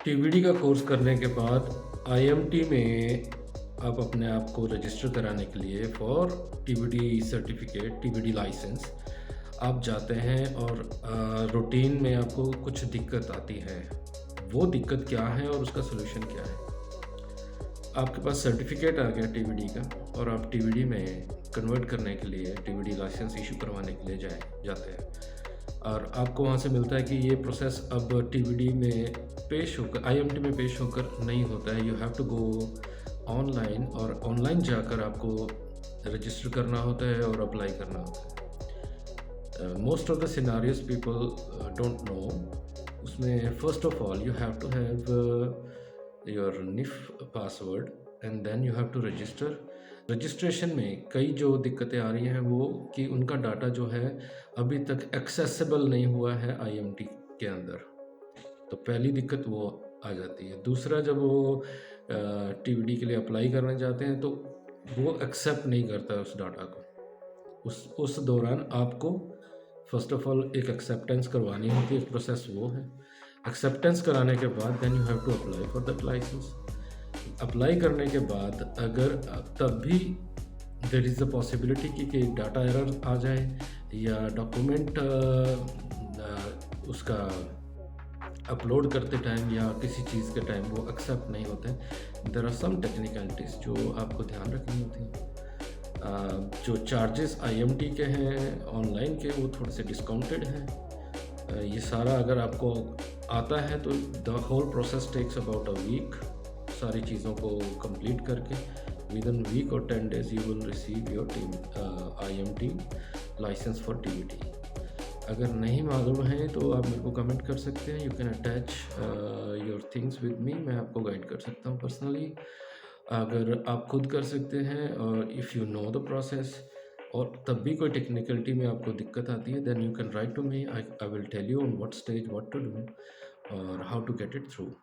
TVD का course करने के बाद आईएमटी में आप अपने आप को रजिस्टर कराने के लिए for TVD certificate, TVD licence आप जाते हैं और रूटीन में आपको कुछ दिक्कत आती है। वो दिक्कत क्या है और उसका सलूशन क्या है? आपके पास सर्टिफिकेट आ गया टीवीडी का और आप टीवीडी में कन्वर्ट करने के लिए, टीवीडी लाइसेंस इशू करवाने के लिए जाते हैं और आपको वहाँ से मिलता है कि ये प्रोसेस अब टीवीडी में पेश होकर, आईएमटी में पेश होकर नहीं होता है। You have to go online और ऑनलाइन जाकर आपको रजिस्टर करना होता है और अप्लाई करना होता है। Most of the scenarios people don't know. उसमें first of all you have to have your NIF password and then you have to register. Registration में कई जो दिक्कतें आ रही हैं वो कि उनका डाटा जो है अभी तक एक्सेसिबल नहीं हुआ है आईएमटी के अंदर, तो पहली दिक्कत वो आ जाती है। दूसरा, जब वो टीवीडी के लिए अप्लाई करने जाते हैं तो वो एक्सेप्ट नहीं करता है उस डाटा को। उस दौरान आपको फर्स्ट ऑफ ऑल एक एक्सेप्टेंस करवानी होती है, एक प्रोसेस वो है। एक्सेप्टेंस कराने के बाद then you have to apply for that licence. Apply करने के बाद अगर तब भी देयर इज़ अ पॉसिबिलिटी कि डाटा एरर आ जाए या डॉक्यूमेंट उसका अपलोड करते टाइम या किसी चीज़ के टाइम वो एक्सेप्ट नहीं होते, देयर आर सम टेक्निकलिटीज़ जो आपको ध्यान रखनी होती हैं। जो चार्जेस आईएमटी के हैं ऑनलाइन के, वो थोड़े से डिस्काउंटेड हैं। ये सारा अगर आपको आता है तो the whole process takes about a week. सारी चीज़ों को कंप्लीट करके विद इन वीक और 10 days you will receive your IMT licence for TVD. अगर नहीं मालूम है तो आप मेरे को कमेंट कर सकते हैं। You can attach your things with me, मैं आपको गाइड कर सकता हूँ पर्सनली। अगर आप खुद कर सकते हैं और if you know the process और तब भी कोई टेक्निकलिटी में आपको दिक्कत आती है, then you can write to me. I will tell you on what stage what to do और how to get it through.